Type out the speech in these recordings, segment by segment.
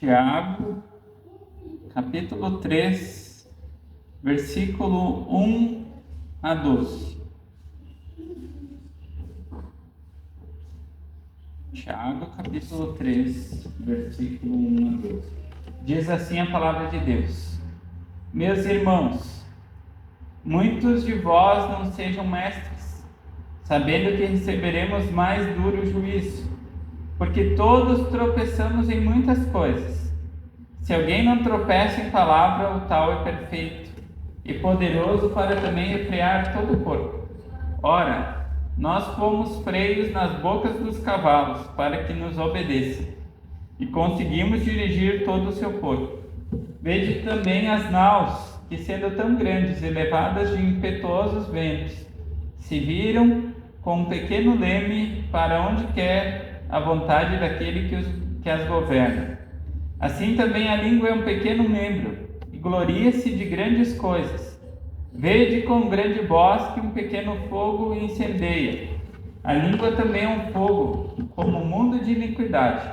Tiago, capítulo 3, versículo 1 a 12. Tiago, capítulo 3, versículo 1 a 12. Diz assim a palavra de Deus: Meus irmãos, muitos de vós não sejam mestres, sabendo que receberemos mais duro juízo, porque todos tropeçamos em muitas coisas. Se alguém não tropeça em palavra, o tal é perfeito e poderoso para também refrear todo o corpo. Ora, nós pomos freios nas bocas dos cavalos para que nos obedeçam, e conseguimos dirigir todo o seu corpo. Vede também as naus, que sendo tão grandes e levadas de impetuosos ventos, se viram com um pequeno leme para onde quer a vontade daquele que as governa. Assim também a língua é um pequeno membro, e gloria-se de grandes coisas. Vede com grande voz que um pequeno fogo incendeia. A língua também é um fogo, como um mundo de iniquidade.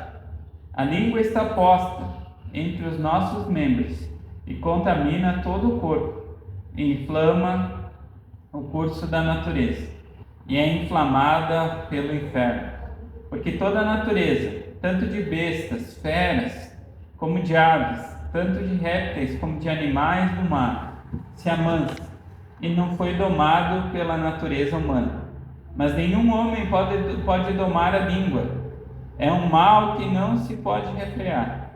A língua está posta entre os nossos membros, e contamina todo o corpo, e inflama o curso da natureza, e é inflamada pelo inferno. Porque toda a natureza, tanto de bestas, feras, como de aves, tanto de répteis como de animais do mar, se amansa, e não foi domado pela natureza humana. Mas nenhum homem pode domar a língua. É um mal que não se pode refrear.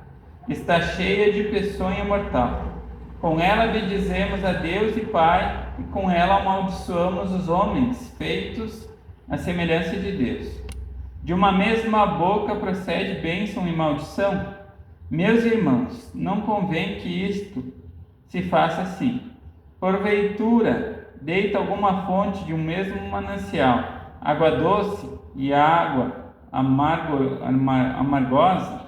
Está cheia de peçonha mortal. Com ela bendizemos a Deus e Pai, e com ela amaldiçoamos os homens, feitos à semelhança de Deus. De uma mesma boca procede bênção e maldição. Meus irmãos, não convém que isto se faça assim. Porventura, deita alguma fonte de um mesmo manancial, água doce e água amargosa?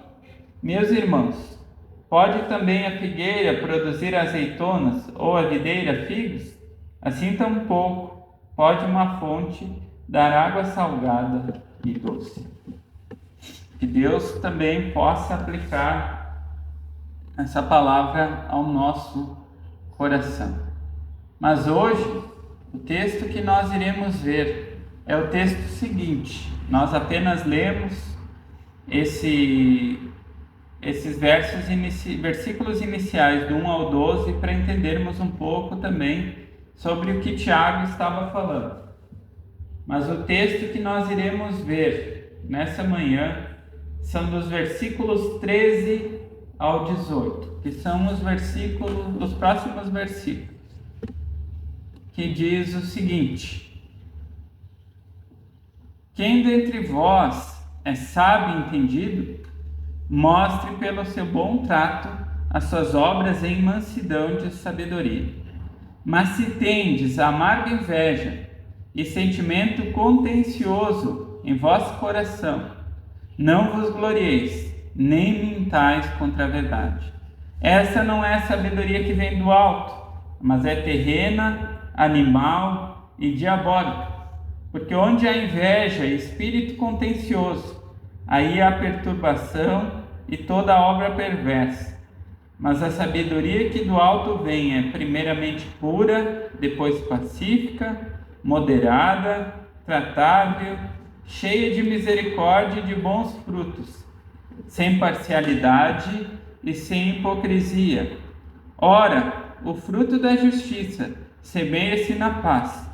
Meus irmãos, pode também a figueira produzir azeitonas ou a videira figos? Assim tampouco pode uma fonte dar água salgada e doce. Que Deus também possa aplicar essa palavra ao nosso coração. Mas hoje, o texto que nós iremos ver é o texto seguinte. Nós apenas lemos esses versículos iniciais do 1 ao 12 para entendermos um pouco também sobre o que Tiago estava falando. Mas o texto que nós iremos ver nessa manhã são dos versículos 13 ao 18, que são os próximos versículos, que diz o seguinte: Quem dentre vós é sábio e entendido, mostre pelo seu bom trato as suas obras em mansidão de sabedoria. Mas se tendes amarga inveja e sentimento contencioso em vosso coração, não vos glorieis, nem mintais contra a verdade. Essa não é a sabedoria que vem do alto, mas é terrena, animal e diabólica. Porque onde há inveja e espírito contencioso, aí há perturbação e toda obra perversa. Mas a sabedoria que do alto vem é primeiramente pura, depois pacífica, moderada, tratável, cheia de misericórdia e de bons frutos, sem parcialidade e sem hipocrisia. Ora, o fruto da justiça semeia-se na paz,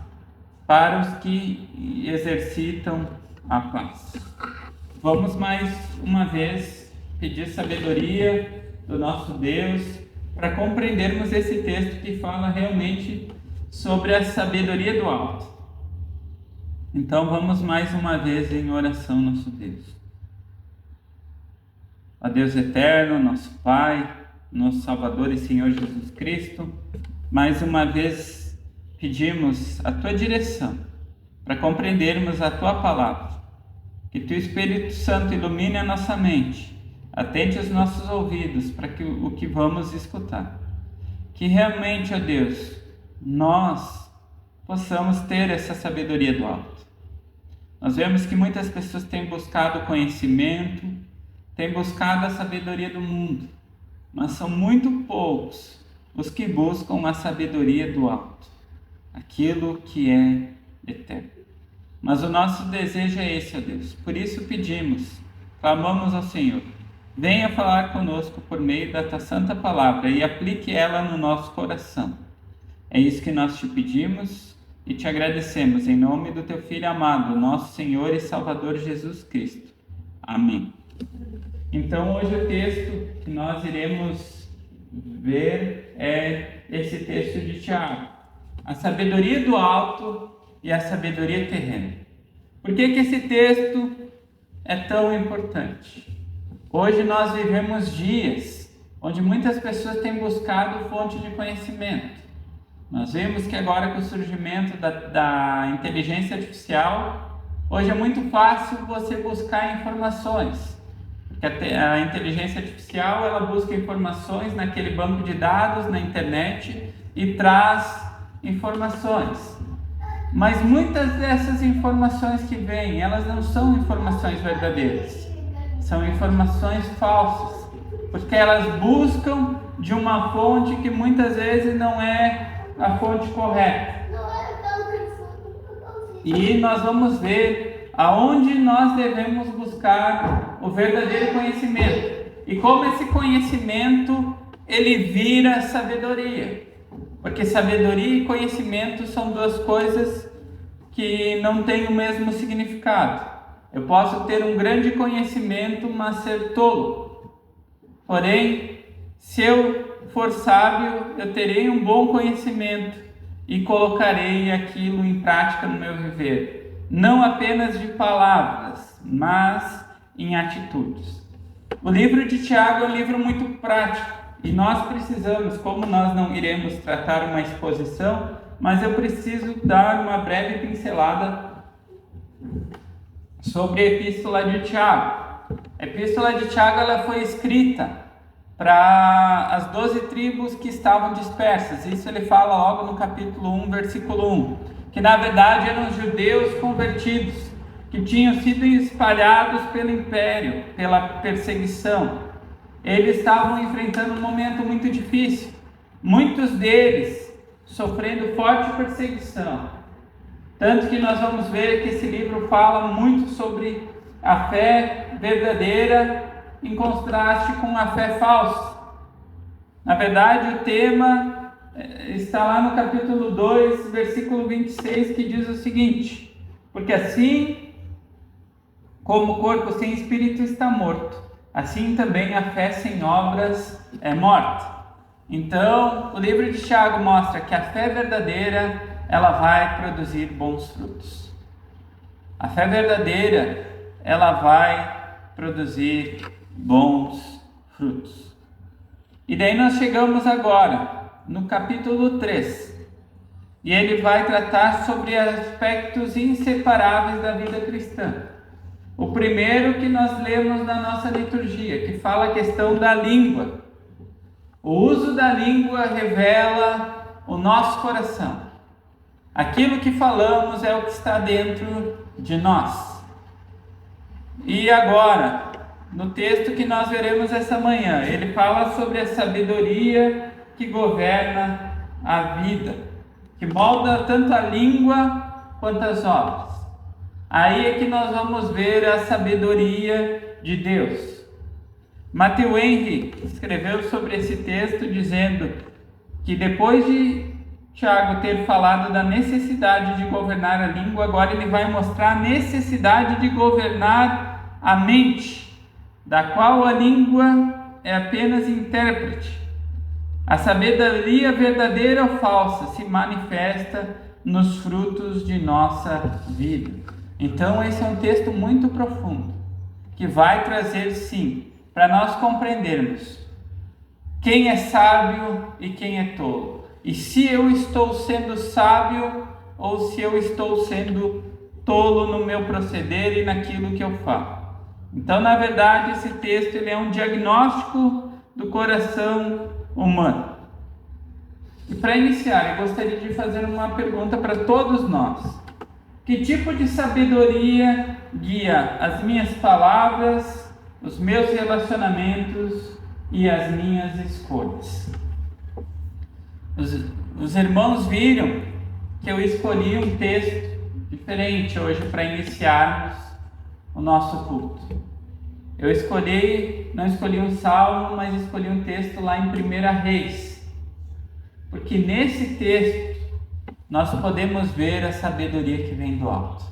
para os que exercitam a paz. Vamos mais uma vez pedir sabedoria do nosso Deus para compreendermos esse texto que fala realmente sobre a sabedoria do alto. Então vamos mais uma vez em oração, nosso Deus. Ó Deus eterno, nosso Pai, nosso Salvador e Senhor Jesus Cristo, mais uma vez pedimos a Tua direção para compreendermos a Tua palavra. Que Teu Espírito Santo ilumine a nossa mente, atente os nossos ouvidos para o que vamos escutar. Que realmente, ó Deus, nós possamos ter essa sabedoria do alto. Nós vemos que muitas pessoas têm buscado conhecimento, tem buscado a sabedoria do mundo, mas são muito poucos os que buscam a sabedoria do alto, aquilo que é eterno. Mas o nosso desejo é esse, ó Deus. Por isso pedimos, clamamos ao Senhor, venha falar conosco por meio da tua santa palavra e aplique ela no nosso coração. É isso que nós te pedimos e te agradecemos em nome do teu Filho amado, nosso Senhor e Salvador Jesus Cristo. Amém. Então hoje o texto que nós iremos ver é esse texto de Tiago. A sabedoria do alto e a sabedoria terrena. Por que esse texto é tão importante? Hoje nós vivemos dias onde muitas pessoas têm buscado fonte de conhecimento. Nós vemos que agora com o surgimento da inteligência artificial, hoje é muito fácil você buscar informações. Porque a inteligência artificial ela busca informações naquele banco de dados, na internet, e traz informações. Mas muitas dessas informações que vêm, elas não são informações verdadeiras. São informações falsas. Porque elas buscam de uma fonte que muitas vezes não é a fonte correta. E nós vamos ver aonde nós devemos buscar o verdadeiro conhecimento. E como esse conhecimento, ele vira sabedoria. Porque sabedoria e conhecimento são duas coisas que não têm o mesmo significado. Eu posso ter um grande conhecimento, mas ser tolo. Porém, se eu for sábio, eu terei um bom conhecimento e colocarei aquilo em prática no meu viver. Não apenas de palavras, mas em atitudes. O livro de Tiago é um livro muito prático. E nós precisamos, como nós não iremos tratar uma exposição, mas eu preciso dar uma breve pincelada sobre a Epístola de Tiago. A Epístola de Tiago ela foi escrita para as 12 tribos que estavam dispersas. Isso ele fala logo no capítulo 1, versículo 1. Que na verdade eram judeus convertidos, que tinham sido espalhados pelo império, pela perseguição. Eles estavam enfrentando um momento muito difícil. Muitos deles sofrendo forte perseguição. Tanto que nós vamos ver que esse livro fala muito sobre a fé verdadeira em contraste com a fé falsa. Na verdade, o tema está lá no capítulo 2, versículo 26, que diz o seguinte: porque assim como o corpo sem espírito está morto, assim também a fé sem obras é morta. Então, o livro de Tiago mostra que a fé verdadeira, ela vai produzir bons frutos. A fé verdadeira, ela vai produzir bons frutos. E daí nós chegamos agora no capítulo 3. E ele vai tratar sobre aspectos inseparáveis da vida cristã. O primeiro que nós lemos na nossa liturgia, que fala a questão da língua. O uso da língua revela o nosso coração. Aquilo que falamos é o que está dentro de nós. E agora, no texto que nós veremos essa manhã, ele fala sobre a sabedoria que governa a vida, que molda tanto a língua quanto as obras. Aí é que nós vamos ver a sabedoria de Deus. Matthew Henry escreveu sobre esse texto dizendo que depois de Tiago ter falado da necessidade de governar a língua, agora ele vai mostrar a necessidade de governar a mente, da qual a língua é apenas intérprete. A sabedoria verdadeira ou falsa se manifesta nos frutos de nossa vida. Então esse é um texto muito profundo, que vai trazer sim, para nós compreendermos quem é sábio e quem é tolo. E se eu estou sendo sábio ou se eu estou sendo tolo no meu proceder e naquilo que eu falo. Então, na verdade, esse texto ele é um diagnóstico do coração humano. E para iniciar, eu gostaria de fazer uma pergunta para todos nós. Que tipo de sabedoria guia as minhas palavras os meus relacionamentos e as minhas escolhas. Os irmãos viram que eu escolhi um texto diferente hoje para iniciarmos o nosso culto. Eu não escolhi um salmo, mas escolhi um texto lá em 1 Reis. Porque nesse texto nós podemos ver a sabedoria que vem do alto.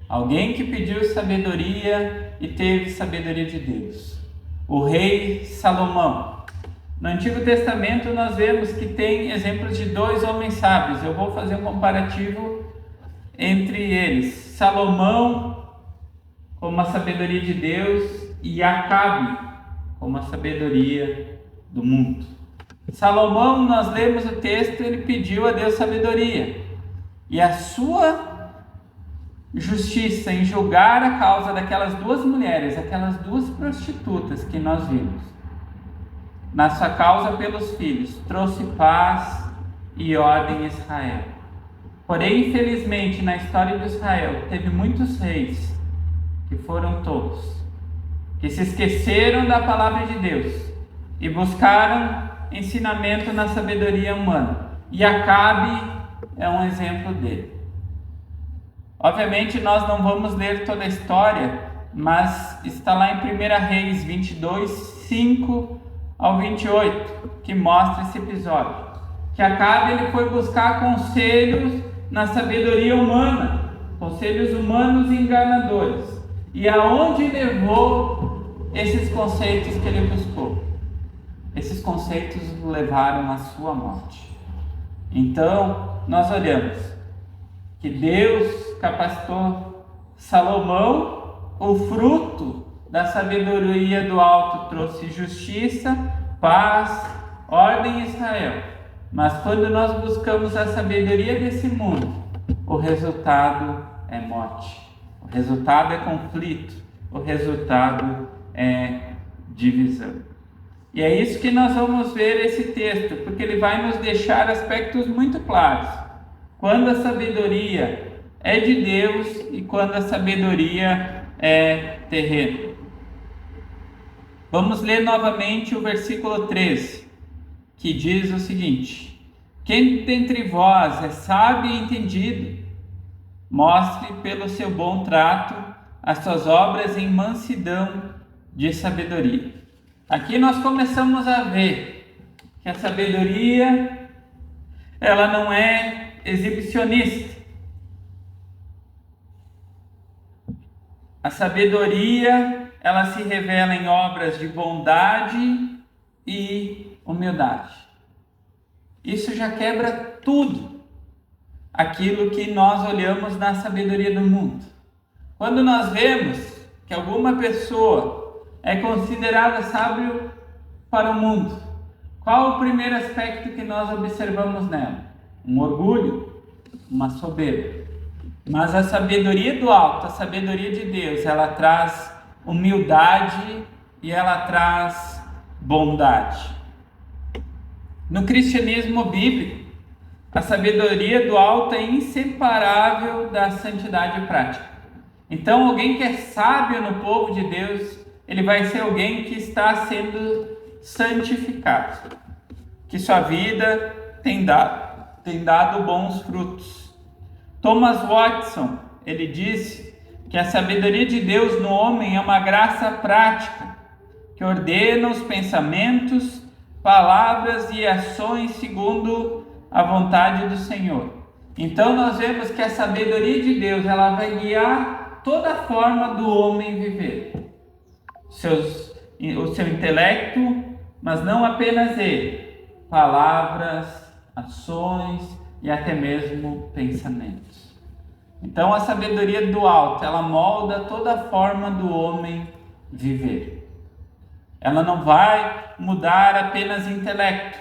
Alguém que pediu sabedoria e teve sabedoria de Deus. O rei Salomão. No Antigo Testamento nós vemos que tem exemplos de 2 homens sábios. Eu vou fazer um comparativo entre eles. Salomão como a sabedoria de Deus e Acabe como a sabedoria do mundo. Salomão, nós lemos o texto, ele pediu a Deus sabedoria. E a sua justiça em julgar a causa daquelas 2 mulheres, aquelas 2 prostitutas que nós vimos, na sua causa pelos filhos, trouxe paz e ordem em Israel. Porém, infelizmente, na história de Israel, teve muitos reis, que foram tolos, que se esqueceram da palavra de Deus e buscaram ensinamento na sabedoria humana. E Acabe é um exemplo dele. Obviamente nós não vamos ler toda a história, mas está lá em 1 Reis 22, 5 ao 28, que mostra esse episódio. Que Acabe ele foi buscar conselhos na sabedoria humana, conselhos humanos e enganadores. E aonde levou esses conceitos que ele buscou? Esses conceitos levaram à sua morte. Então, nós olhamos que Deus capacitou Salomão, o fruto da sabedoria do alto trouxe justiça, paz, ordem em Israel. Mas quando nós buscamos a sabedoria desse mundo, o resultado é morte. O resultado é conflito, o resultado é divisão. E é isso que nós vamos ver esse texto, porque ele vai nos deixar aspectos muito claros. Quando a sabedoria é de Deus e quando a sabedoria é terrena. Vamos ler novamente o versículo 13, que diz o seguinte: quem dentre vós é sábio e entendido, mostre pelo seu bom trato as suas obras em mansidão de sabedoria. Aqui nós começamos a ver que a sabedoria, ela não é exibicionista. A sabedoria, ela se revela em obras de bondade e humildade. Isso já quebra tudo aquilo que nós olhamos na sabedoria do mundo. Quando nós vemos que alguma pessoa é considerada sábio para o mundo, qual o primeiro aspecto que nós observamos nela? Um orgulho, uma soberba. Mas a sabedoria do alto, a sabedoria de Deus, ela traz humildade e ela traz bondade. No cristianismo bíblico, a sabedoria do alto é inseparável da santidade prática. Então, alguém que é sábio no povo de Deus, ele vai ser alguém que está sendo santificado, que sua vida tem dado bons frutos. Thomas Watson, ele disse que a sabedoria de Deus no homem é uma graça prática, que ordena os pensamentos, palavras e ações segundo a vontade do Senhor. Então nós vemos que a sabedoria de Deus, ela vai guiar toda a forma do homem viver. O seu intelecto, mas não apenas ele, palavras, ações e até mesmo pensamentos. Então a sabedoria do alto, ela molda toda a forma do homem viver. Ela não vai mudar apenas o intelecto,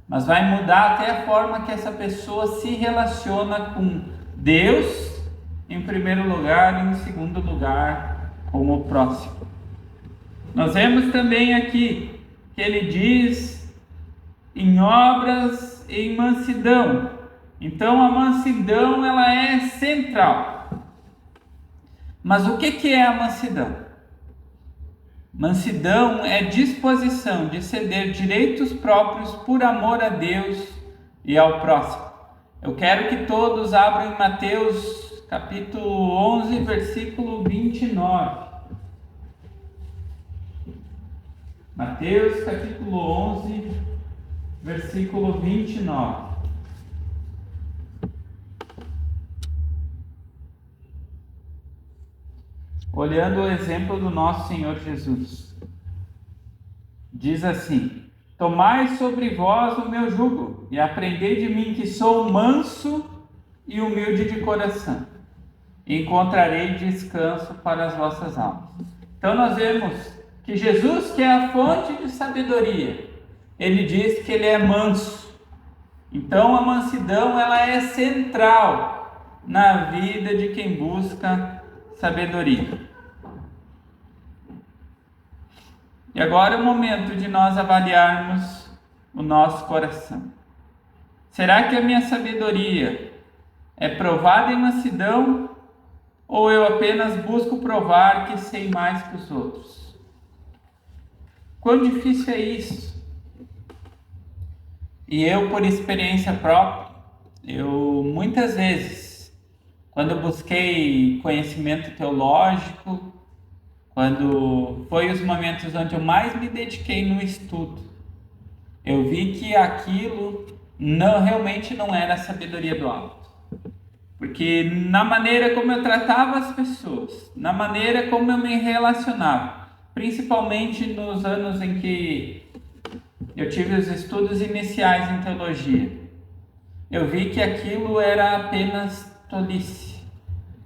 mas vai mudar até a forma que essa pessoa se relaciona com Deus, em primeiro lugar, e em segundo lugar, com o próximo. Nós vemos também aqui que ele diz em obras e em mansidão. Então a mansidão, ela é central. Mas o que é a mansidão? Mansidão é disposição de ceder direitos próprios por amor a Deus e ao próximo. Eu quero que todos abram em Mateus capítulo 11, versículo 29. Mateus capítulo 11, versículo 29. Olhando o exemplo do nosso Senhor Jesus, diz assim: tomai sobre vós o meu jugo e aprendei de mim, que sou manso e humilde de coração, e encontrarei descanso para as vossas almas. Então nós vemos que Jesus, que é a fonte de sabedoria, ele diz que ele é manso. Então a mansidão, ela é central na vida de quem busca sabedoria. E agora é o momento de nós avaliarmos o nosso coração. Será que a minha sabedoria é provada em mansidão, ou eu apenas busco provar que sei mais que os outros? Quão difícil é isso? E eu, por experiência própria, muitas vezes, quando busquei conhecimento teológico, quando foi os momentos onde eu mais me dediquei no estudo, eu vi que aquilo realmente não era a sabedoria do alto. Porque na maneira como eu tratava as pessoas, na maneira como eu me relacionava, principalmente nos anos em que eu tive os estudos iniciais em teologia, eu vi que aquilo era apenas tolice.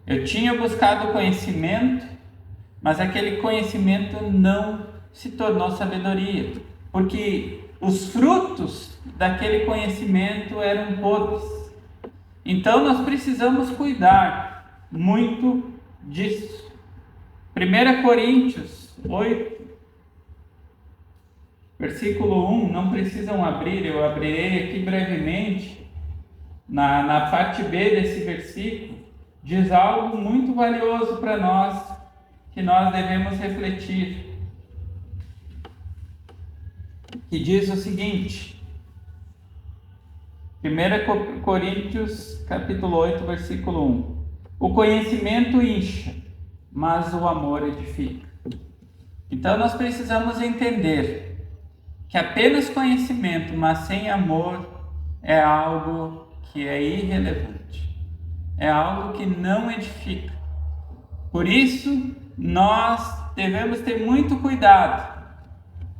Eu tinha buscado conhecimento, mas aquele conhecimento não se tornou sabedoria, porque os frutos daquele conhecimento eram podres. Então nós precisamos cuidar muito disso. 1 Coríntios 8, versículo 1, não precisam abrir, eu abrirei aqui brevemente. Na parte B desse versículo, diz algo muito valioso para nós, que nós devemos refletir. Que diz o seguinte, 1 Coríntios capítulo 8, versículo 1. O conhecimento incha, mas o amor edifica. Então nós precisamos entender que apenas conhecimento, mas sem amor, é algo que é irrelevante. É algo que não edifica. Por isso, nós devemos ter muito cuidado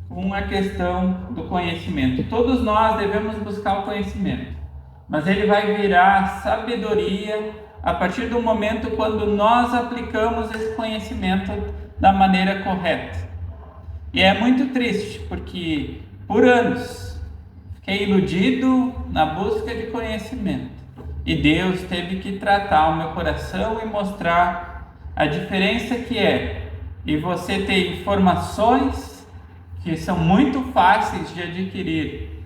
com a questão do conhecimento. Todos nós devemos buscar o conhecimento, mas ele vai virar sabedoria a partir do momento quando nós aplicamos esse conhecimento da maneira correta. E é muito triste, porque por anos fiquei iludido na busca de conhecimento, e Deus teve que tratar o meu coração e mostrar a diferença que é e você ter informações que são muito fáceis de adquirir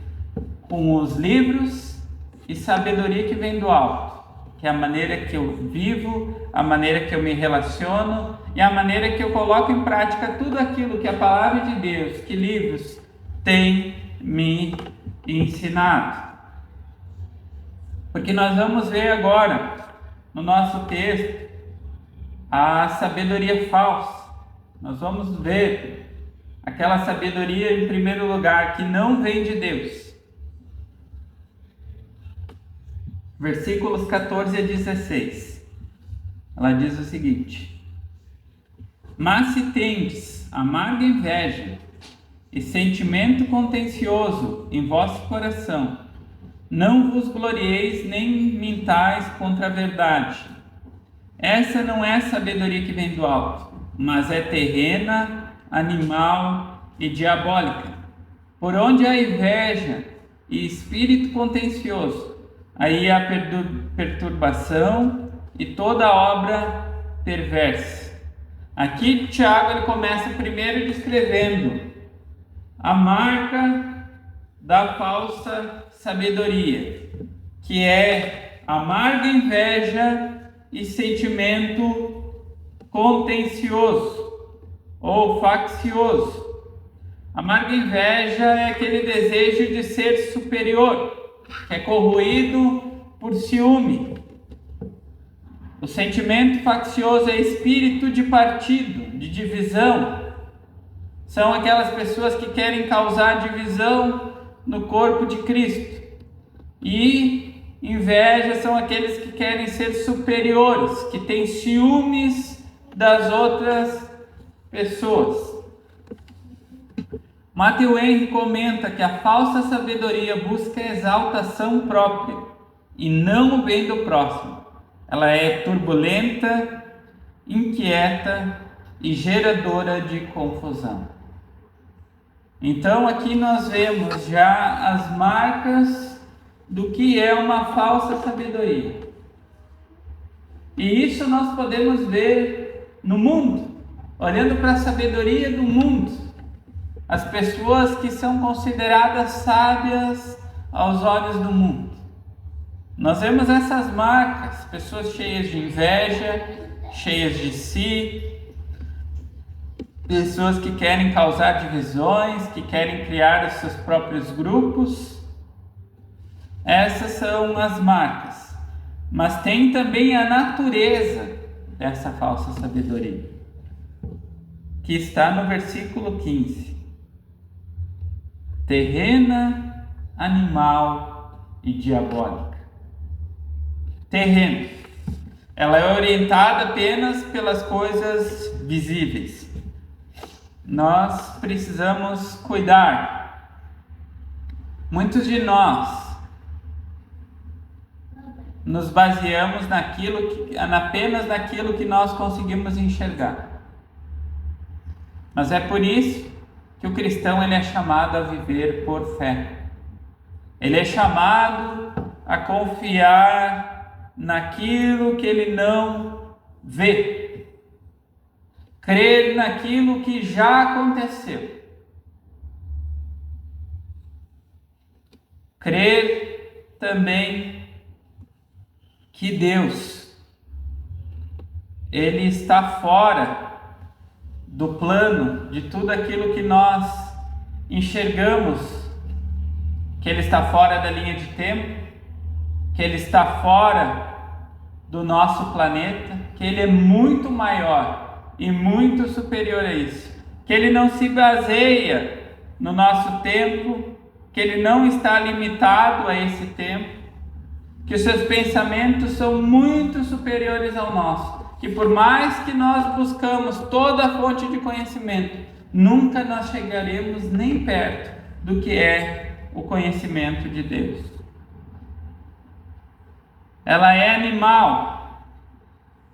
com os livros, e sabedoria que vem do alto, que é a maneira que eu vivo, a maneira que eu me relaciono e a maneira que eu coloco em prática tudo aquilo que a palavra de Deus, que livros têm me ensinado. Porque nós vamos ver agora no nosso texto a sabedoria falsa. Nós vamos ver aquela sabedoria, em primeiro lugar, que não vem de Deus. Versículos 14 a 16. Ela diz o seguinte: mas se tendes amarga inveja e sentimento contencioso em vosso coração, não vos glorieis nem mintais contra a verdade. Essa não é sabedoria que vem do alto, mas é terrena, animal e diabólica. Por onde há inveja e espírito contencioso, aí há perturbação e toda obra perversa. Aqui Tiago ele começa primeiro descrevendo a marca da falsa sabedoria, que é amarga inveja e sentimento contencioso, ou faccioso. Amarga inveja é aquele desejo de ser superior, que é corroído por ciúme. O sentimento faccioso é espírito de partido, de divisão. São aquelas pessoas que querem causar divisão no corpo de Cristo. E inveja são aqueles que querem ser superiores, que têm ciúmes das outras pessoas. Matthew Henry comenta que a falsa sabedoria busca a exaltação própria e não o bem do próximo. Ela é turbulenta, inquieta e geradora de confusão. Então aqui nós vemos já as marcas do que é uma falsa sabedoria. E isso nós podemos ver no mundo, olhando para a sabedoria do mundo. As pessoas que são consideradas sábias aos olhos do mundo. Nós vemos essas marcas, pessoas cheias de inveja, cheias de si, pessoas que querem causar divisões, que querem criar os seus próprios grupos. Essas são as marcas. Mas tem também a natureza dessa falsa sabedoria, que está no versículo 15. Terrena, animal e diabólica. Terreno. Ela é orientada apenas pelas coisas visíveis. Nós precisamos cuidar. Muitos de nós nos baseamos apenas naquilo que nós conseguimos enxergar. Mas é por isso que o cristão ele é chamado a viver por fé. Ele é chamado a confiar naquilo que ele não vê. Crer naquilo que já aconteceu. Crer também que Deus, Ele está fora do plano de tudo aquilo que nós enxergamos, que Ele está fora da linha de tempo, que Ele está fora do nosso planeta, que Ele é muito maior e muito superior a isso, que Ele não se baseia no nosso tempo, que Ele não está limitado a esse tempo, que os seus pensamentos são muito superiores ao nosso, que por mais que nós buscamos toda a fonte de conhecimento, nunca nós chegaremos nem perto do que é o conhecimento de Deus. Ela é animal,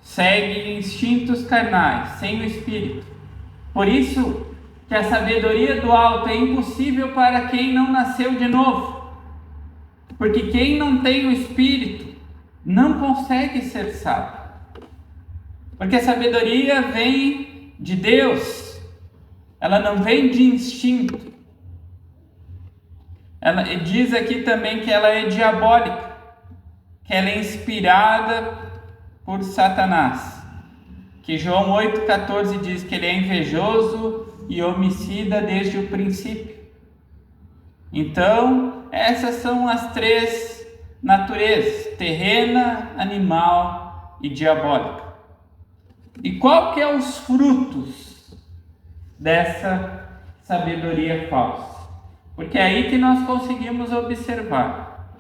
segue instintos carnais, sem o espírito. Por isso que a sabedoria do alto é impossível para quem não nasceu de novo. Porque quem não tem o Espírito não consegue ser sábio. Porque a sabedoria vem de Deus, ela não vem de instinto. Ela diz aqui também que ela é diabólica, que ela é inspirada por Satanás. Que João 8,14 diz que ele é invejoso e homicida desde o princípio. Então, essas são as três naturezas: terrena, animal e diabólica. E qual que é os frutos dessa sabedoria falsa? Porque é aí que nós conseguimos observar.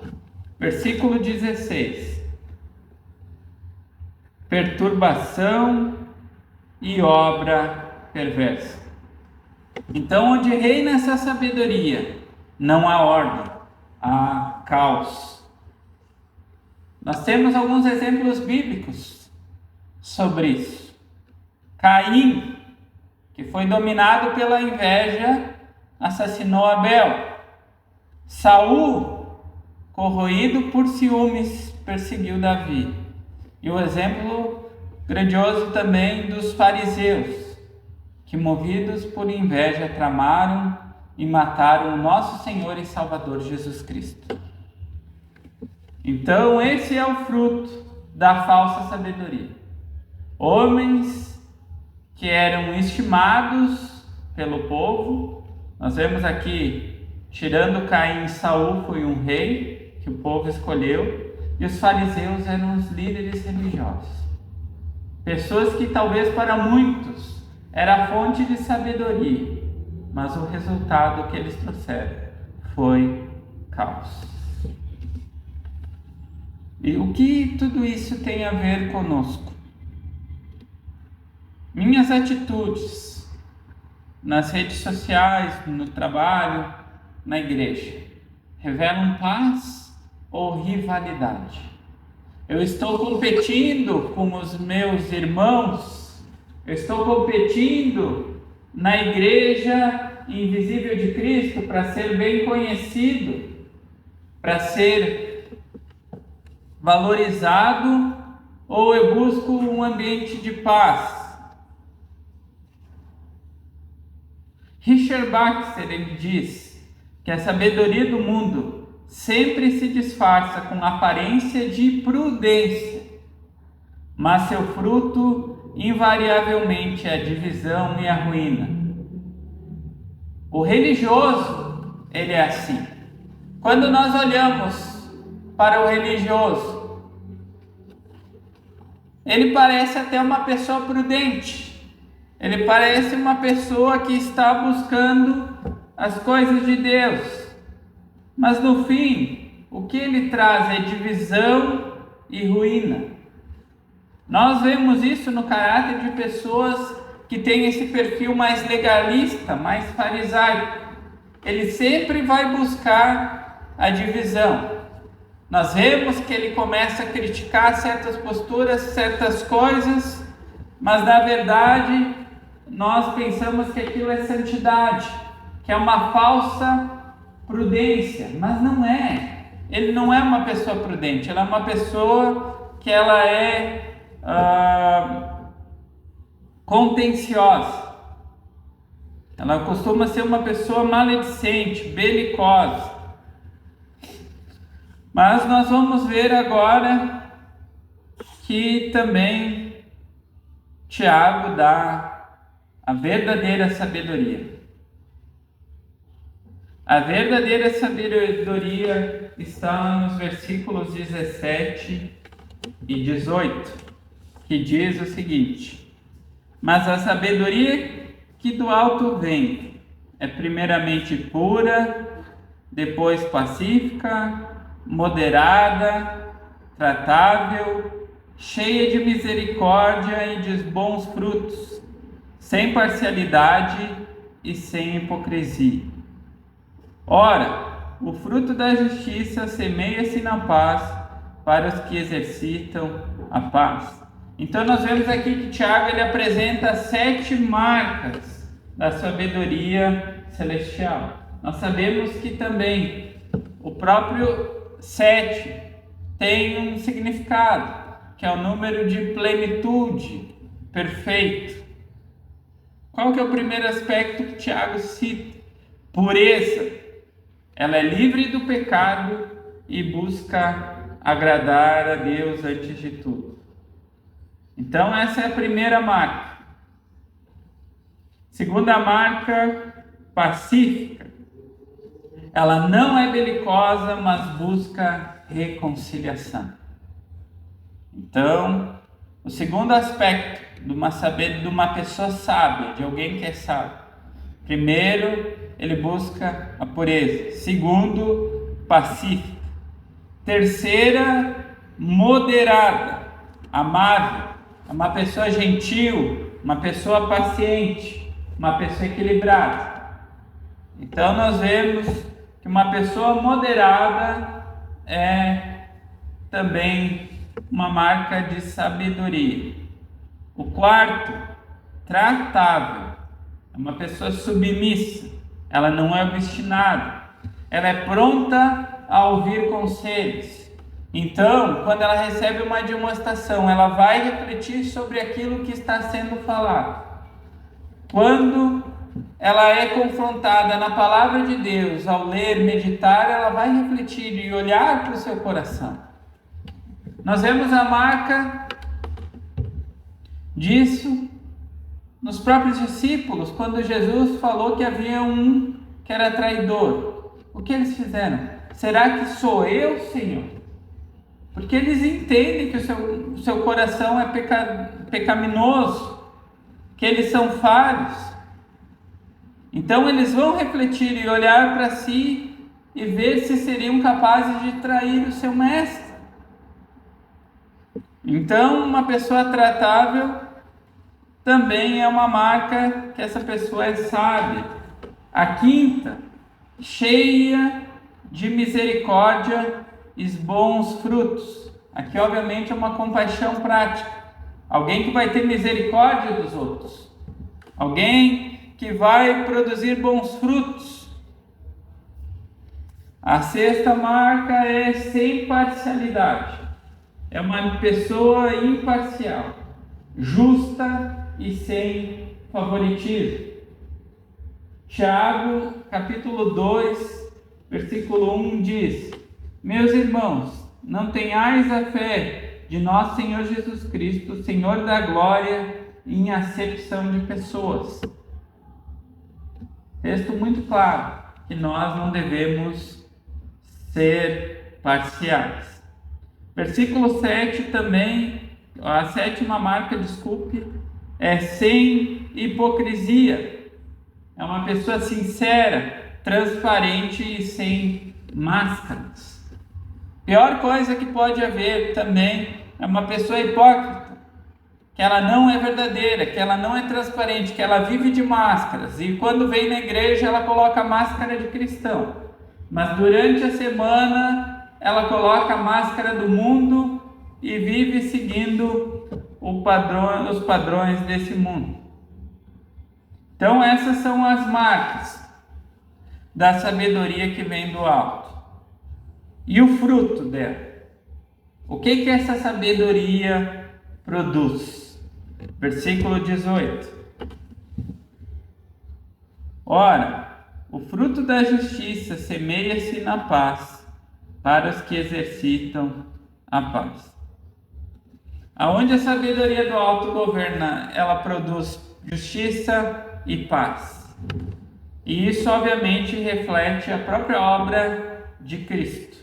Versículo 16. Perturbação e obra perversa. Então, onde reina essa sabedoria, não há ordem, há caos. Nós temos alguns exemplos bíblicos sobre isso. Caim, que foi dominado pela inveja, assassinou Abel. Saul, corroído por ciúmes, perseguiu Davi. E o exemplo grandioso também dos fariseus, que movidos por inveja tramaram e mataram o nosso Senhor e Salvador Jesus Cristo. Então esse é o fruto da falsa sabedoria. Homens que eram estimados pelo povo. Nós vemos aqui, tirando Caim, Saul foi um rei que o povo escolheu, e os fariseus eram os líderes religiosos. Pessoas que talvez para muitos era a fonte de sabedoria, mas o resultado que eles trouxeram foi caos. E o que tudo isso tem a ver conosco? Minhas atitudes nas redes sociais, no trabalho, na igreja, revelam paz ou rivalidade? Eu estou competindo com os meus irmãos? Eu estou competindo na igreja invisível de Cristo para ser bem conhecido, para ser valorizado, ou eu busco um ambiente de paz? Richard Baxter, ele diz que a sabedoria do mundo sempre se disfarça com aparência de prudência, mas seu fruto invariavelmente é a divisão e a ruína. O religioso, ele é assim. Quando nós olhamos para o religioso, ele parece até uma pessoa prudente. Ele parece uma pessoa que está buscando as coisas de Deus. Mas no fim, o que ele traz é divisão e ruína. Nós vemos isso no caráter de pessoas que têm esse perfil mais legalista, mais farisaico. Ele sempre vai buscar a divisão. Nós vemos que ele começa a criticar certas posturas, certas coisas, mas na verdade nós pensamos que aquilo é santidade, que é uma falsa prudência, mas não é. Ele não é uma pessoa prudente, ela é uma pessoa que ela é contenciosa. Ela costuma ser uma pessoa maledicente, belicosa. Mas nós vamos ver agora que também Tiago dá a verdadeira sabedoria. A verdadeira sabedoria está nos versículos 17 e 18, que diz o seguinte: mas a sabedoria que do alto vem é primeiramente pura, depois pacífica, moderada, tratável, cheia de misericórdia e de bons frutos, sem parcialidade e sem hipocrisia. Ora, o fruto da justiça semeia-se na paz para os que exercitam a paz. Então nós vemos aqui que Tiago ele apresenta 7 marcas da sabedoria celestial. Nós sabemos que também o próprio 7 tem um significado, que é o número de plenitude, perfeito. Qual que é o primeiro aspecto que Tiago cita? Pureza. Ela é livre do pecado e busca agradar a Deus antes de tudo. Então essa é a primeira marca. Segunda marca, pacífica. Ela não é belicosa, mas busca reconciliação. Então, o segundo aspecto de uma pessoa sábia, de alguém que é sábio. Primeiro, ele busca a pureza. Segundo, pacífica. Terceira, moderada, amável. É uma pessoa gentil, uma pessoa paciente, uma pessoa equilibrada. Então nós vemos que uma pessoa moderada é também uma marca de sabedoria. O quarto, tratável. É uma pessoa submissa. Ela não é obstinada. Ela é pronta a ouvir conselhos. Então, quando ela recebe uma demonstração, ela vai refletir sobre aquilo que está sendo falado. Quando ela é confrontada na palavra de Deus, ao ler, meditar, ela vai refletir e olhar para o seu coração. Nós vemos a marca disso nos próprios discípulos, quando Jesus falou que havia um que era traidor. O que eles fizeram? Será que sou eu, Senhor? Porque eles entendem que o seu coração é pecaminoso, que eles são falhos. Então eles vão refletir e olhar para si e ver se seriam capazes de trair o seu mestre. Então, uma pessoa tratável também é uma marca que essa pessoa é sábia. A quinta, cheia de misericórdia e bons frutos. Aqui, obviamente, é uma compaixão prática. Alguém que vai ter misericórdia dos outros. Alguém que vai produzir bons frutos. A sexta marca é sem parcialidade. É uma pessoa imparcial, justa e sem favoritismo. Tiago, capítulo 2, versículo 1 diz: Meus irmãos, não tenhais a fé de nosso Senhor Jesus Cristo, Senhor da glória, em acepção de pessoas. Texto muito claro, que nós não devemos ser parciais. Versículo 7 também, a sétima marca, é sem hipocrisia. É uma pessoa sincera, transparente e sem máscaras. Pior coisa que pode haver também é uma pessoa hipócrita, que ela não é verdadeira, que ela não é transparente, que ela vive de máscaras. E quando vem na igreja ela coloca a máscara de cristão. Mas durante a semana ela coloca a máscara do mundo e vive seguindo os padrões desse mundo. Então essas são as marcas da sabedoria que vem do alto. E o fruto dela? O que essa sabedoria produz? Versículo 18. Ora, o fruto da justiça semeia-se na paz para os que exercitam a paz. Aonde a sabedoria do alto governa, ela produz justiça e paz. E isso obviamente reflete a própria obra de Cristo.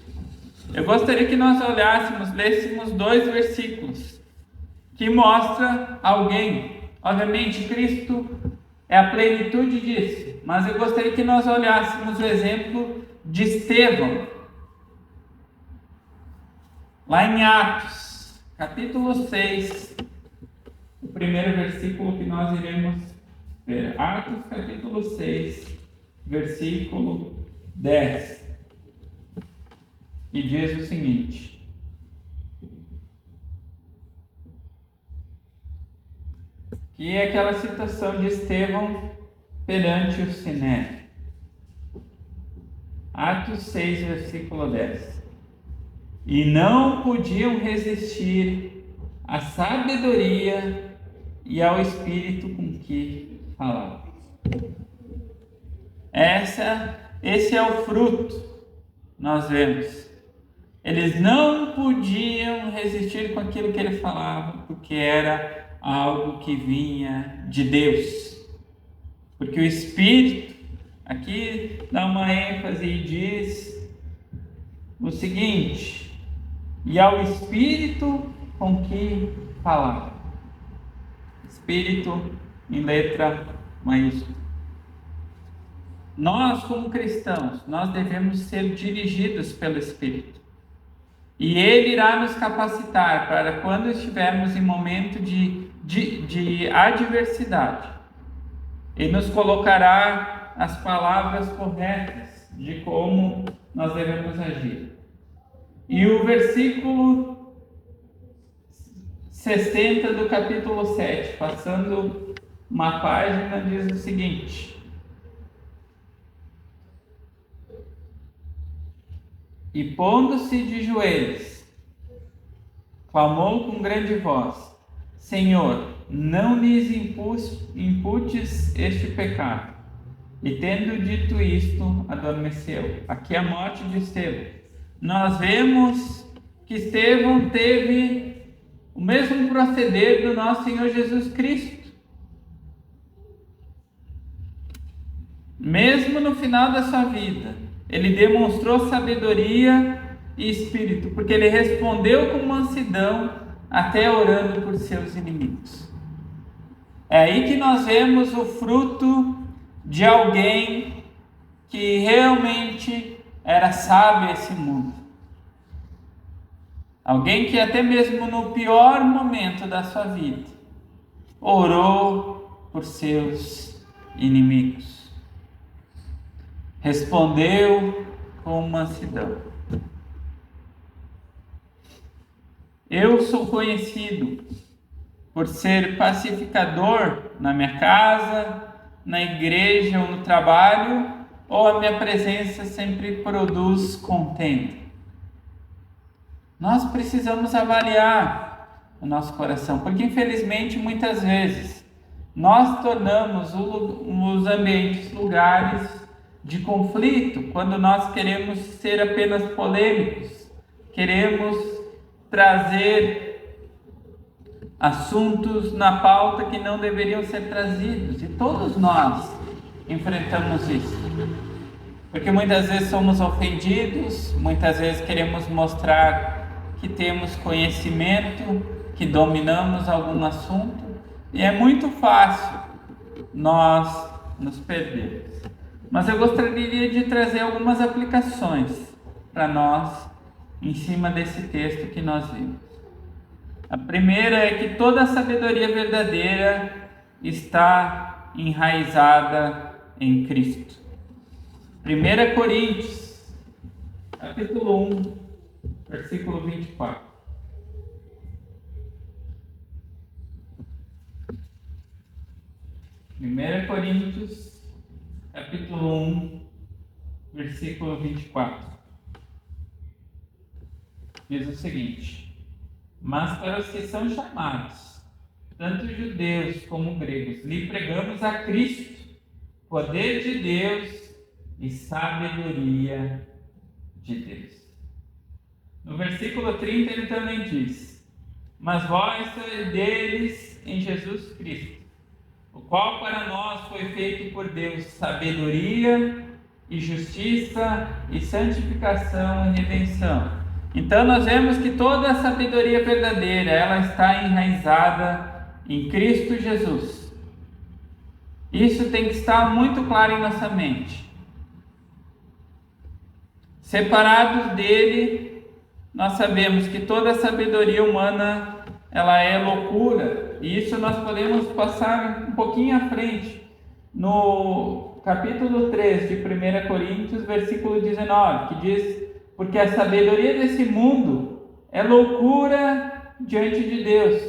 Eu gostaria que nós lêssemos 2 versículos que mostram alguém. Obviamente Cristo é a plenitude disso, mas eu gostaria que nós olhássemos o exemplo de Estevão. Lá em Atos, capítulo 6, o primeiro versículo que nós iremos ver. Atos, capítulo 6, versículo 10. E diz o seguinte: que é aquela citação de Estevão perante o Sinédrio. Atos 6, versículo 10. E não podiam resistir à sabedoria e ao espírito com que falavam. Esse é o fruto, nós vemos. Eles não podiam resistir com aquilo que ele falava, porque era algo que vinha de Deus. Porque o Espírito, aqui dá uma ênfase e diz o seguinte: e ao Espírito com que falava. Espírito em letra maiúscula. Nós, como cristãos, nós devemos ser dirigidos pelo Espírito. E Ele irá nos capacitar para quando estivermos em momento de adversidade. Ele nos colocará as palavras corretas de como nós devemos agir. E o versículo 60 do capítulo 7, passando uma página, diz o seguinte: e pondo-se de joelhos, clamou com grande voz: Senhor, não lhes imputes este pecado. E tendo dito isto, adormeceu. Aqui é a morte de Estevão. Nós vemos que Estevão teve o mesmo proceder do nosso Senhor Jesus Cristo. mesmo no final da sua vida, ele demonstrou sabedoria e espírito, porque ele respondeu com mansidão, até orando por seus inimigos. É aí que nós vemos o fruto de alguém que realmente era sábio esse mundo. Alguém que até mesmo no pior momento da sua vida, orou por seus inimigos. Respondeu com mansidão. Eu sou conhecido por ser pacificador na minha casa, na igreja ou no trabalho, ou a minha presença sempre produz contenda? Nós precisamos avaliar o nosso coração, porque infelizmente muitas vezes nós tornamos os ambientes lugares de conflito, quando nós queremos ser apenas polêmicos, queremos trazer assuntos na pauta que não deveriam ser trazidos, e todos nós enfrentamos isso, porque muitas vezes somos ofendidos, muitas vezes queremos mostrar que temos conhecimento, que dominamos algum assunto, e é muito fácil nós nos perdermos. Mas eu gostaria de trazer algumas aplicações para nós em cima desse texto que nós vimos. A primeira é que toda a sabedoria verdadeira está enraizada em Cristo. 1 Coríntios, capítulo 1, versículo 24. 1 Coríntios, capítulo 1, versículo 24. Diz o seguinte: mas para os que são chamados, tanto judeus como gregos, lhe pregamos a Cristo, poder de Deus e sabedoria de Deus. No versículo 30 ele também diz: mas vós sois deles em Jesus Cristo, o qual para nós foi feito por Deus sabedoria e justiça e santificação e redenção. Então nós vemos que toda a sabedoria verdadeira, ela está enraizada em Cristo Jesus. Isso tem que estar muito claro em nossa mente. Separados dele, nós sabemos que toda a sabedoria humana, ela é loucura, e isso nós podemos passar um pouquinho à frente, no capítulo 3 de 1 Coríntios, versículo 19, que diz: porque a sabedoria desse mundo é loucura diante de Deus,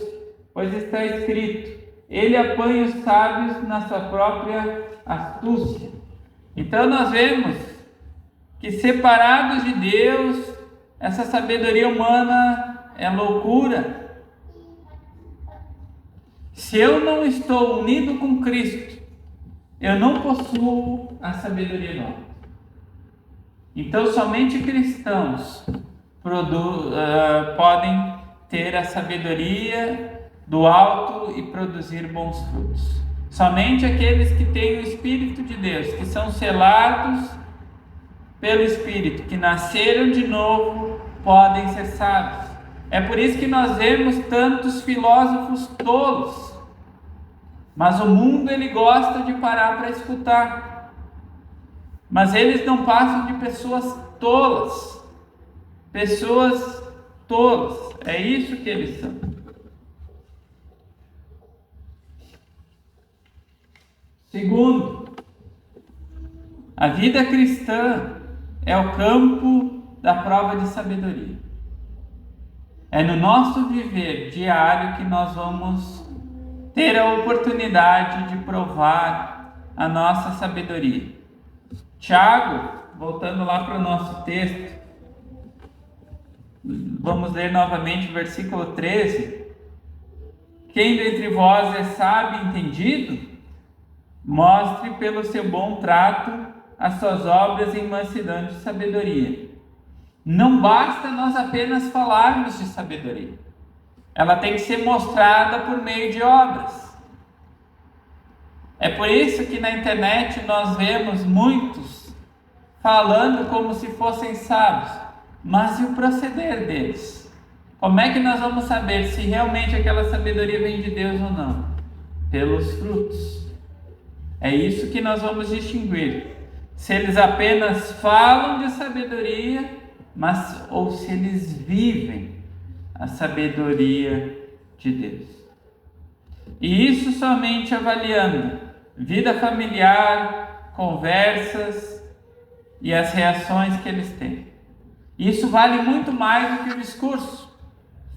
pois está escrito: ele apanha os sábios na sua própria astúcia. Então nós vemos que separados de Deus, essa sabedoria humana é loucura. Se eu não estou unido com Cristo, eu não possuo a sabedoria do alto. Então somente cristãos podem ter a sabedoria do alto e produzir bons frutos. Somente aqueles que têm o Espírito de Deus, que são selados pelo Espírito, que nasceram de novo, podem ser sábios. É por isso que nós vemos tantos filósofos tolos, mas o mundo ele gosta de parar para escutar. Mas eles não passam de pessoas tolas. Pessoas tolas. É isso que eles são. Segundo, a vida cristã é o campo da prova de sabedoria. É no nosso viver diário que nós vamos ter a oportunidade de provar a nossa sabedoria. Tiago, voltando lá para o nosso texto, vamos ler novamente o versículo 13. Quem dentre vós é sábio e entendido, mostre pelo seu bom trato as suas obras em mansidão de sabedoria. Não basta nós apenas falarmos de sabedoria. Ela tem que ser mostrada por meio de obras. É por isso que na internet nós vemos muitos falando como se fossem sábios, mas e o proceder deles? Como é que nós vamos saber se realmente aquela sabedoria vem de Deus ou não? Pelos frutos. É isso que nós vamos distinguir. Se eles apenas falam de sabedoria, ou se eles vivem a sabedoria de Deus. E isso somente avaliando vida familiar, conversas e as reações que eles têm. Isso vale muito mais do que o discurso.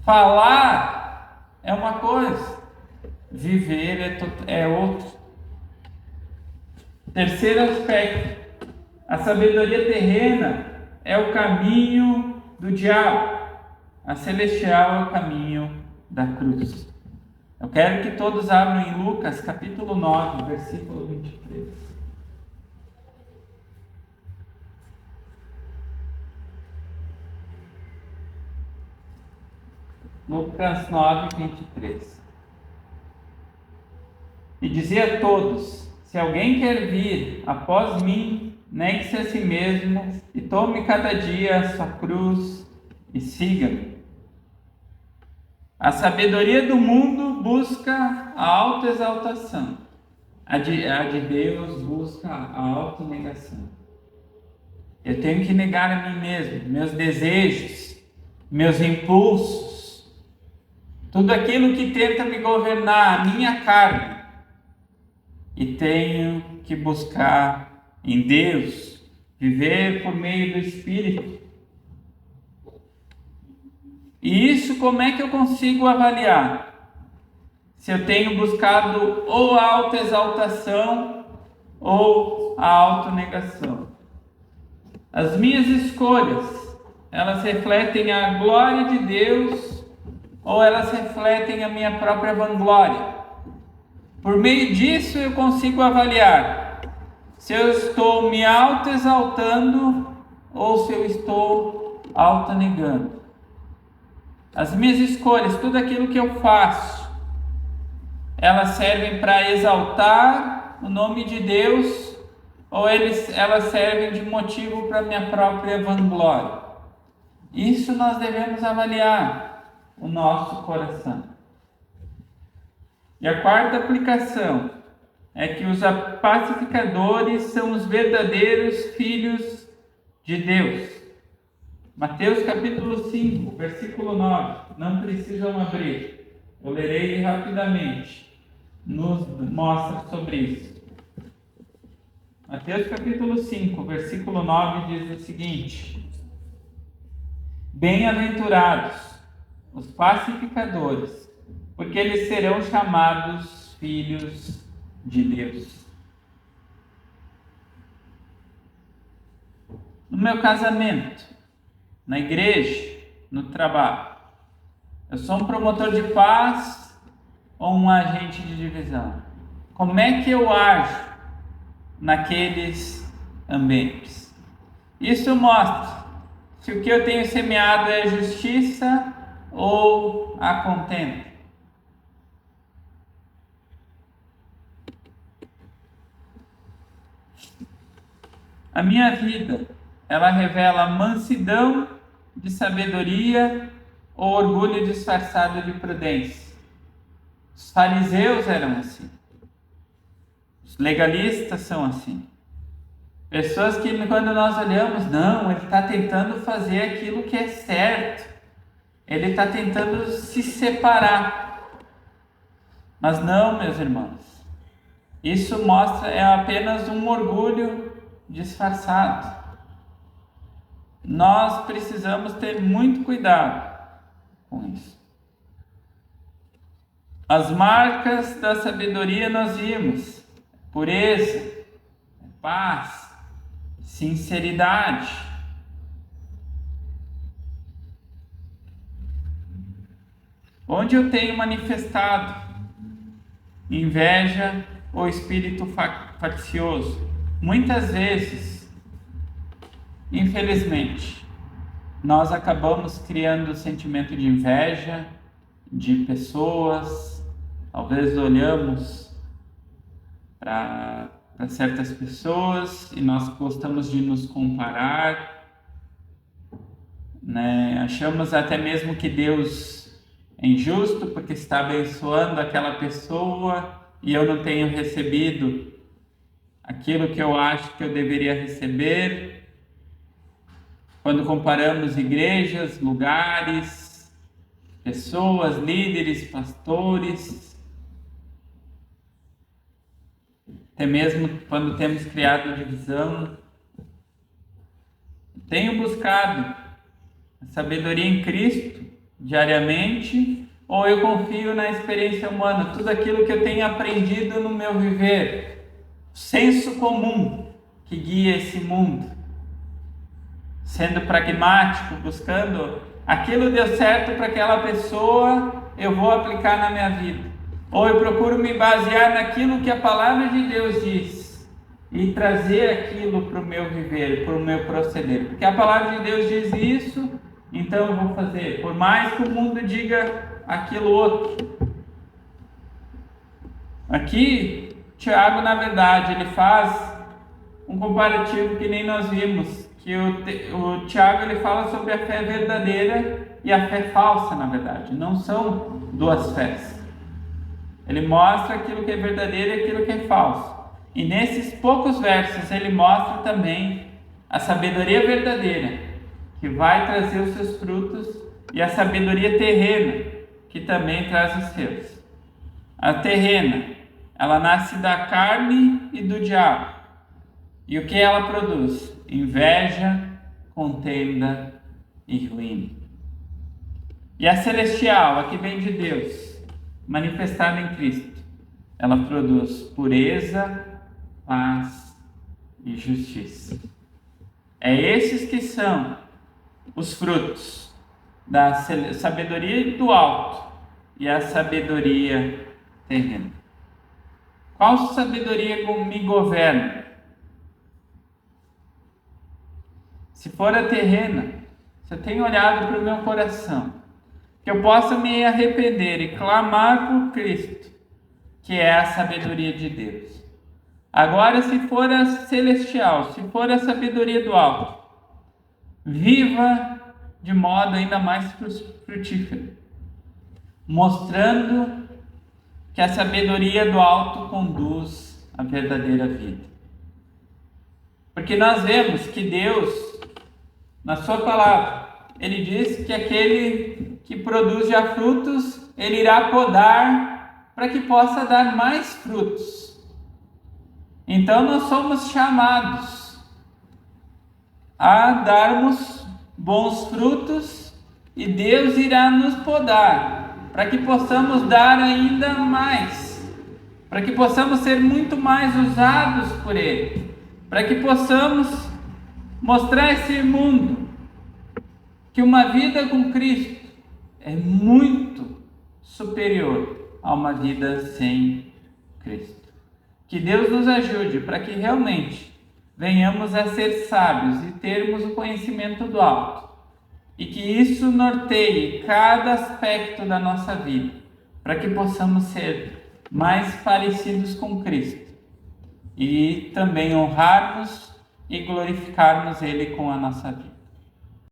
Falar é uma coisa, viver é outro. Terceiro aspecto, a sabedoria terrena é o caminho do diabo, a celestial é o caminho da cruz. Eu quero que todos abram em Lucas capítulo 9, versículo 23. Lucas 9, 23. E dizia a todos: se alguém quer vir após mim, negue-se a si mesmo e tome cada dia a sua cruz e siga-me. A sabedoria do mundo busca a autoexaltação. A de Deus busca a autonegação. Eu tenho que negar a mim mesmo, meus desejos, meus impulsos, tudo aquilo que tenta me governar, a minha carne. E tenho que buscar em Deus, viver por meio do Espírito. E isso como é que eu consigo avaliar? Se eu tenho buscado ou a autoexaltação ou a autonegação. As minhas escolhas, elas refletem a glória de Deus ou elas refletem a minha própria vanglória? Por meio disso eu consigo avaliar se eu estou me autoexaltando ou se eu estou autonegando. As minhas escolhas, tudo aquilo que eu faço, elas servem para exaltar o nome de Deus ou elas servem de motivo para a minha própria vanglória? Isso nós devemos avaliar o nosso coração. E a quarta aplicação é que os pacificadores são os verdadeiros filhos de Deus. Mateus capítulo 5, versículo 9. Não precisam abrir. Eu lerei rapidamente. Nos mostra sobre isso. Mateus capítulo 5, versículo 9 diz o seguinte: bem-aventurados os pacificadores, porque eles serão chamados filhos de Deus. No meu casamento, na igreja, no trabalho, eu sou um promotor de paz ou um agente de divisão? Como é que eu ajo naqueles ambientes? Isso mostra se o que eu tenho semeado é justiça ou a contenda. A minha vida, ela revela mansidão de sabedoria ou orgulho disfarçado de prudência. Os fariseus eram assim. Os legalistas são assim. Pessoas que quando nós olhamos, não, ele está tentando fazer aquilo que é certo. Ele está tentando se separar. Mas não, meus irmãos. Isso é apenas um orgulho disfarçado. Nós precisamos ter muito cuidado com isso. As marcas da sabedoria nós vimos: pureza, paz, sinceridade. Onde eu tenho manifestado inveja ou espírito faccioso? Muitas vezes, infelizmente, nós acabamos criando sentimento de inveja de pessoas. Talvez olhamos para certas pessoas e nós gostamos de nos comparar, né? Achamos até mesmo que Deus é injusto porque está abençoando aquela pessoa e eu não tenho recebido aquilo que eu acho que eu deveria receber. Quando comparamos igrejas, lugares, pessoas, líderes, pastores, até mesmo quando temos criado divisão, tenho buscado a sabedoria em Cristo diariamente, ou eu confio na experiência humana, tudo aquilo que eu tenho aprendido no meu viver, senso comum que guia esse mundo, sendo pragmático, buscando aquilo deu certo para aquela pessoa, eu vou aplicar na minha vida. Ou eu procuro me basear naquilo que a palavra de Deus diz e trazer aquilo para o meu viver, para o meu proceder. Porque a palavra de Deus diz isso, então eu vou fazer. Por mais que o mundo diga aquilo outro. Aqui, Tiago, na verdade, ele faz um comparativo que nem nós vimos. Que o Tiago ele fala sobre a fé verdadeira e a fé falsa, na verdade. Não são duas fés. Ele mostra aquilo que é verdadeiro e aquilo que é falso. E nesses poucos versos ele mostra também a sabedoria verdadeira, que vai trazer os seus frutos, e a sabedoria terrena, que também traz os seus. A terrena, ela nasce da carne e do diabo. E o que ela produz? Inveja, contenda e ruína. E a celestial, a que vem de Deus, manifestada em Cristo, ela produz pureza, paz e justiça. É esses que são os frutos da sabedoria do alto e a sabedoria terrena. Qual sabedoria me governa? Se for a terrena, se eu tenho olhado para o meu coração, que eu possa me arrepender e clamar por Cristo, que é a sabedoria de Deus. Agora, se for a celestial, se for a sabedoria do alto, viva de modo ainda mais frutífero, mostrando que a sabedoria do alto conduz à verdadeira vida. Porque nós vemos que Deus, na sua palavra, ele diz que aquele que produz já frutos, ele irá podar para que possa dar mais frutos. Então nós somos chamados a darmos bons frutos e Deus irá nos podar para que possamos dar ainda mais, para que possamos ser muito mais usados por Ele, para que possamos mostrar a esse mundo que uma vida com Cristo é muito superior a uma vida sem Cristo. Que Deus nos ajude para que realmente venhamos a ser sábios e termos o conhecimento do alto. E que isso norteie cada aspecto da nossa vida, para que possamos ser mais parecidos com Cristo. E também honrarmos e glorificarmos Ele com a nossa vida.